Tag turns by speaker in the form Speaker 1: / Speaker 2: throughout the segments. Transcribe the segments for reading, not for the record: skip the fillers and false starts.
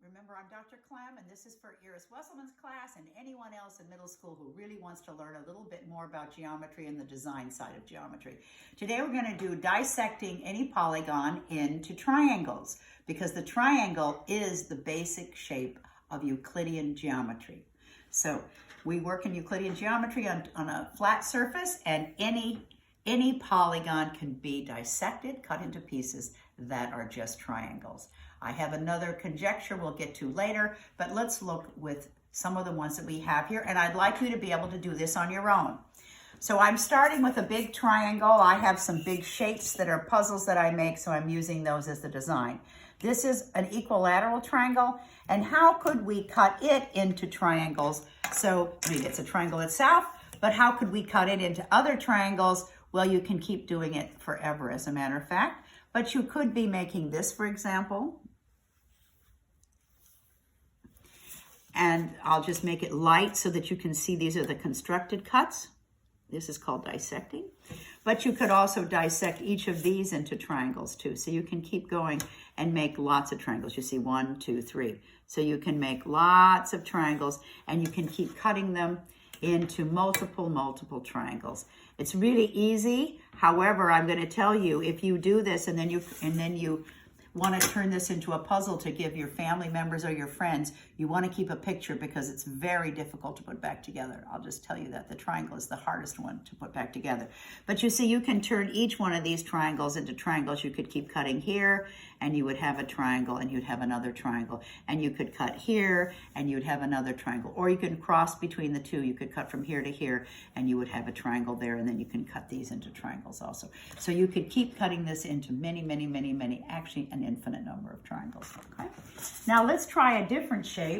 Speaker 1: Remember, I'm Dr. Klemm, and this is for Iris Wesselman's class and anyone else in middle school who really wants to learn a little bit more about geometry and the design side of geometry. Today we're going to do dissecting any polygon into triangles, because the triangle is the basic shape of Euclidean geometry. So we work in Euclidean geometry on a flat surface, and any polygon can be dissected, cut into pieces that are just triangles. I have another conjecture we'll get to later, but let's look with some of the ones that we have here, and I'd like you to be able to do this on your own. So I'm starting with a big triangle. I have some big shapes that are puzzles that I make, so I'm using those as the design. This is an equilateral triangle, and how could we cut it into triangles? So, I mean, it's a triangle itself, but how could we cut it into other triangles? Well, you can keep doing it forever, as a matter of fact, but you could be making this, for example. And I'll just make it light so that you can see these are the constructed cuts. This is called dissecting. But you could also dissect each of these into triangles too. So you can keep going and make lots of triangles. You see 1, 2, 3. So you can make lots of triangles, and you can keep cutting them into multiple triangles. It's really easy. However, I'm going to tell you, if you do this and then you want to turn this into a puzzle to give your family members or your friends, you want to keep a picture, because it's very difficult to put back together. I'll just tell you that the triangle is the hardest one to put back together. But you see, you can turn each one of these triangles into triangles. You could keep cutting here, and you would have a triangle, and you'd have another triangle. And you could cut here, and you'd have another triangle. Or you can cross between the two. You could cut from here to here, and you would have a triangle there, and then you can cut these into triangles also. So you could keep cutting this into many, actually an infinite number of triangles. Okay. Now let's try a different shape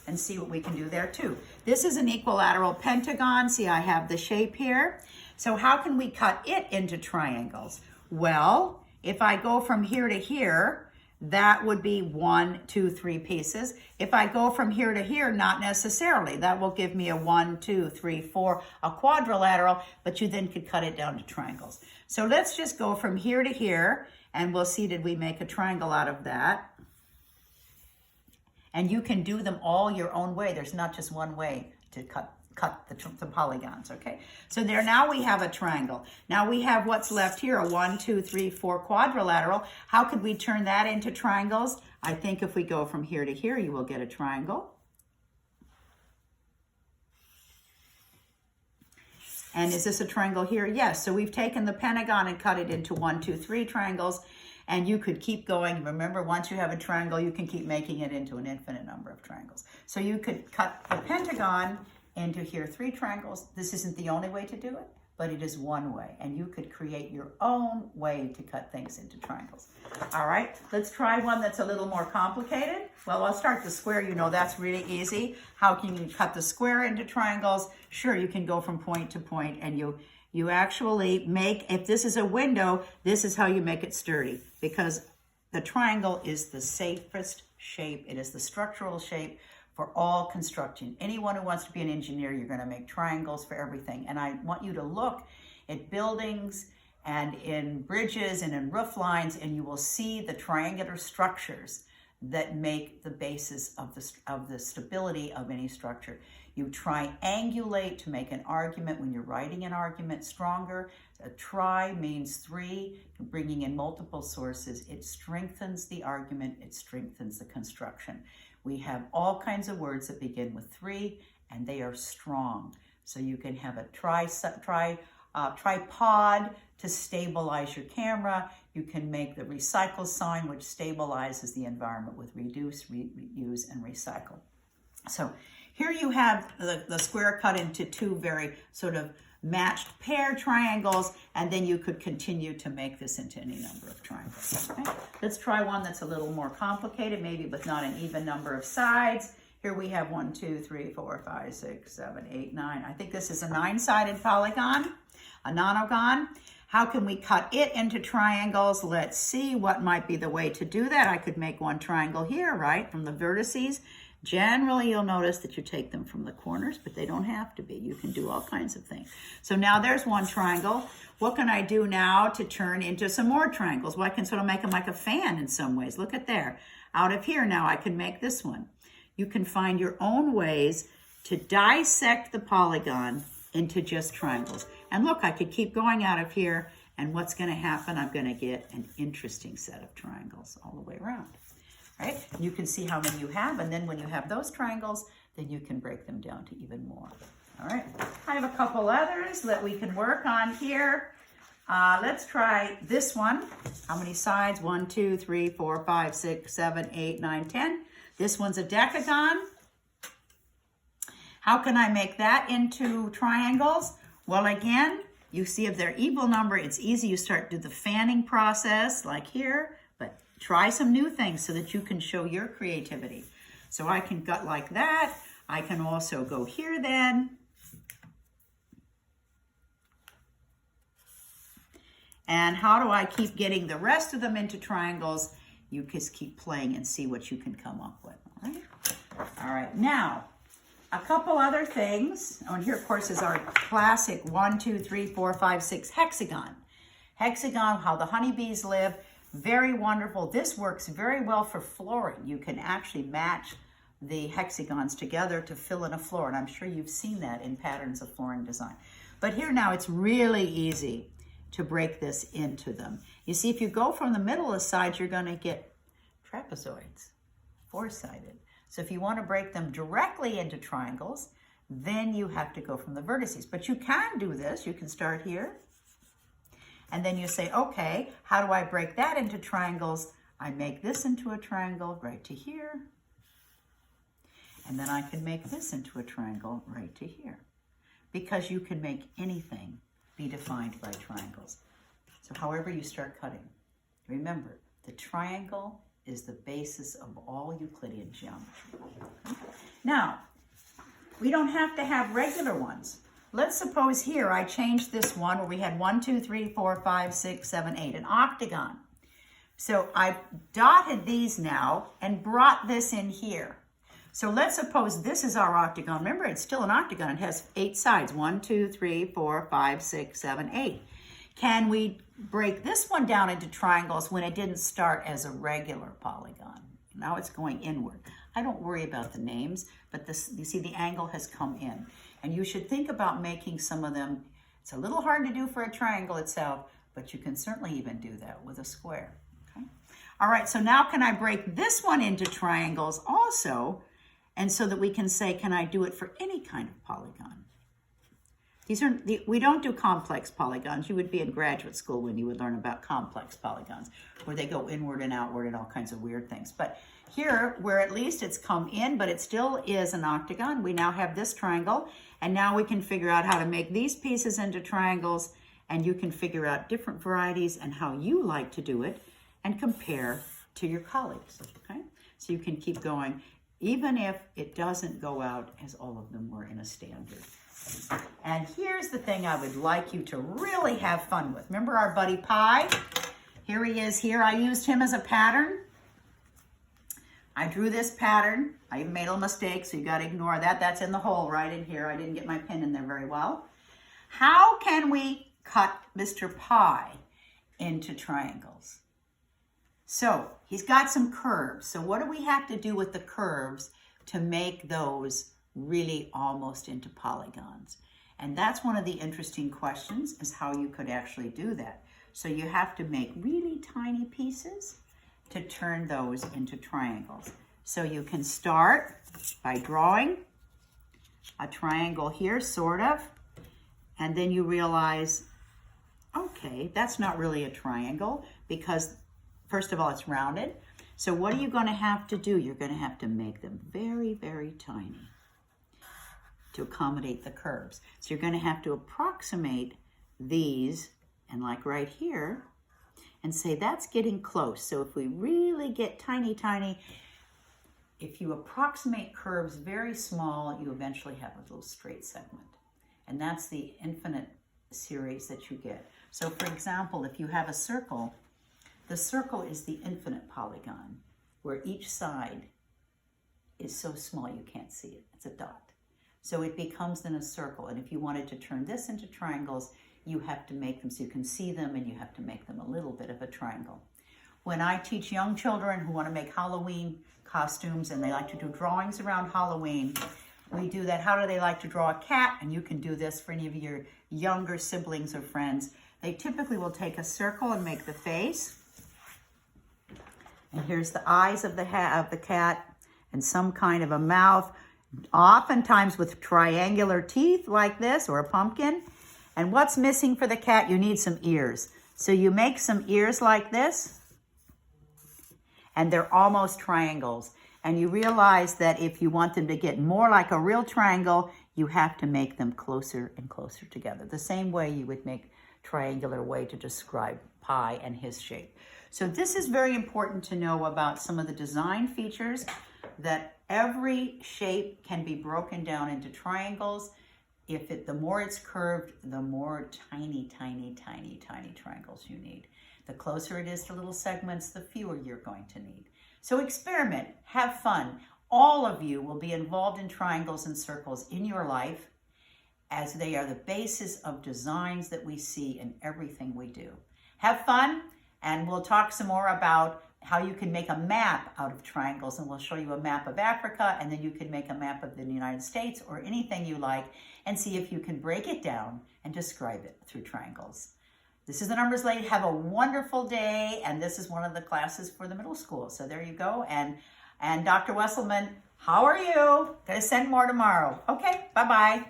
Speaker 1: and see what we can do there too. This is an equilateral pentagon. See, I have the shape here. So how can we cut it into triangles? Well, if I go from here to here, that would be 1, 2, 3 pieces. If I go from here to here, not necessarily. That will give me a 1, 2, 3, 4, a quadrilateral, but you then could cut it down to triangles. So let's just go from here to here, and we'll see, did we make a triangle out of that? And you can do them all your own way. There's not just one way to cut the polygons, okay? So there, now we have a triangle. Now we have what's left here, a 1, 2, 3, 4 quadrilateral. How could we turn that into triangles? I think if we go from here to here, you will get a triangle. And is this a triangle here? Yes. So we've taken the pentagon and cut it into 1, 2, 3 triangles. And you could keep going. Remember, once you have a triangle, you can keep making it into an infinite number of triangles. So you could cut the pentagon into here 3 triangles. This isn't the only way to do it, but it is one way. And you could create your own way to cut things into triangles. All right, let's try one that's a little more complicated. Well, I'll start the square. You know, that's really easy. How can you cut the square into triangles? Sure, you can go from point to point, and you actually make, if this is a window, this is how you make it sturdy, because the triangle is the safest shape. It is the structural shape for all construction. Anyone who wants to be an engineer, you're going to make triangles for everything. And I want you to look at buildings and in bridges and in roof lines, and you will see the triangular structures that make the basis of the stability of any structure. You triangulate to make an argument when you're writing an argument stronger. A tri means 3, bringing in multiple sources. It strengthens the argument, it strengthens the construction. We have all kinds of words that begin with 3, and they are strong. So you can have a tripod to stabilize your camera. You can make the recycle sign, which stabilizes the environment with reduce, reuse, and recycle. So here you have the square cut into 2 very sort of matched pair triangles, and then you could continue to make this into any number of triangles. Okay? Let's try one that's a little more complicated, maybe with not an even number of sides. Here we have 1, 2, 3, 4, 5, 6, 7, 8, 9. I think this is a 9-sided polygon, a nonagon. How can we cut it into triangles? Let's see what might be the way to do that. I could make one triangle here, right, from the vertices. Generally, you'll notice that you take them from the corners, but they don't have to be. You can do all kinds of things. So now there's one triangle. What can I do now to turn into some more triangles? Well, I can sort of make them like a fan in some ways. Look at there. Out of here now, I can make this one. You can find your own ways to dissect the polygon into just triangles. And look, I could keep going out of here, and what's going to happen? I'm going to get an interesting set of triangles all the way around. Right? You can see how many you have, and then when you have those triangles, then you can break them down to even more. All right, I have a couple others that we can work on here. Let's try this one. How many sides? 1, 2, 3, 4, 5, 6, 7, 8, 9, 10. This one's a decagon. How can I make that into triangles? Well, again, you see if they're even number, it's easy. You start to do the fanning process like here, but try some new things so that you can show your creativity. So I can gut like that. I can also go here then. And how do I keep getting the rest of them into triangles? You just keep playing and see what you can come up with. All right. All right. Now, a couple other things. Oh, and here, of course, is our classic 1, 2, 3, 4, 5, 6 hexagon. Hexagon, how the honeybees live. Very wonderful. This works very well for flooring. You can actually match the hexagons together to fill in a floor. And I'm sure you've seen that in patterns of flooring design. But here now, it's really easy to break this into them. You see, if you go from the middle of the sides, you're going to get trapezoids, four-sided. So if you want to break them directly into triangles, then you have to go from the vertices. But you can do this. You can start here. And then you say, okay, how do I break that into triangles? I make this into a triangle right to here. And then I can make this into a triangle right to here. Because you can make anything be defined by triangles. So however you start cutting, remember, the triangle is the basis of all Euclidean geometry. Now, we don't have to have regular ones. Let's suppose here I changed this one where we had 1, 2, 3, 4, 5, 6, 7, 8, an octagon. So I dotted these now and brought this in here. So let's suppose this is our octagon. Remember, it's still an octagon. It has 8 sides. 1, 2, 3, 4, 5, 6, 7, 8. Can we break this one down into triangles when it didn't start as a regular polygon? Now it's going inward. I don't worry about the names, but this, you see the angle has come in. And you should think about making some of them. It's a little hard to do for a triangle itself, but you can certainly even do that with a square. Okay? All right, so now can I break this one into triangles also? And so that we can say, can I do it for any kind of polygon? We don't do complex polygons. You would be in graduate school when you would learn about complex polygons, where they go inward and outward and all kinds of weird things. But here, where at least it's come in, but it still is an octagon, we now have this triangle, and now we can figure out how to make these pieces into triangles, and you can figure out different varieties and how you like to do it, and compare to your colleagues, okay? So you can keep going, even if it doesn't go out as all of them were in a standard. And here's the thing I would like you to really have fun with. Remember our buddy Pi? Here he is here. I used him as a pattern. I drew this pattern. I even made a little mistake, so you got to ignore that. That's in the hole right in here. I didn't get my pin in there very well. How can we cut Mr. Pi into triangles? So he's got some curves. So what do we have to do with the curves to make those really almost into polygons? And that's one of the interesting questions, is how you could actually do that. So you have to make really tiny pieces to turn those into triangles. So you can start by drawing a triangle here, sort of, and then you realize, okay, that's not really a triangle because, first of all, it's rounded. So what are you going to have to do? You're going to have to make them very, very tiny to accommodate the curves. So you're going to have to approximate these, and like right here, and say that's getting close. So if we really get tiny, tiny, if you approximate curves very small, you eventually have a little straight segment. And that's the infinite series that you get. So for example, if you have a circle, the circle is the infinite polygon, where each side is so small you can't see it. It's a dot. So it becomes then a circle. And if you wanted to turn this into triangles, you have to make them so you can see them, and you have to make them a little bit of a triangle. When I teach young children who want to make Halloween costumes and they like to do drawings around Halloween, we do that. How do they like to draw a cat? And you can do this for any of your younger siblings or friends. They typically will take a circle and make the face. And here's the eyes of the cat and some kind of a mouth, oftentimes with triangular teeth like this, or a pumpkin. And what's missing for the cat? You need some ears. So you make some ears like this, and they're almost triangles. And you realize that if you want them to get more like a real triangle, you have to make them closer and closer together. The same way you would make triangular way to describe pi and his shape. So this is very important to know about some of the design features, that every shape can be broken down into triangles. The more it's curved, the more tiny, tiny, tiny, tiny triangles you need. The closer it is to little segments, the fewer you're going to need. So experiment, have fun. All of you will be involved in triangles and circles in your life, as they are the basis of designs that we see in everything we do. Have fun, and we'll talk some more about how you can make a map out of triangles, and we'll show you a map of Africa, and then you can make a map of the United States or anything you like, and see if you can break it down and describe it through triangles. This is the Numbers Lady. Have a wonderful day, and this is one of the classes for the middle school. So there you go. And Dr. Wesselman, how are you? Gonna send more tomorrow. Okay, bye-bye.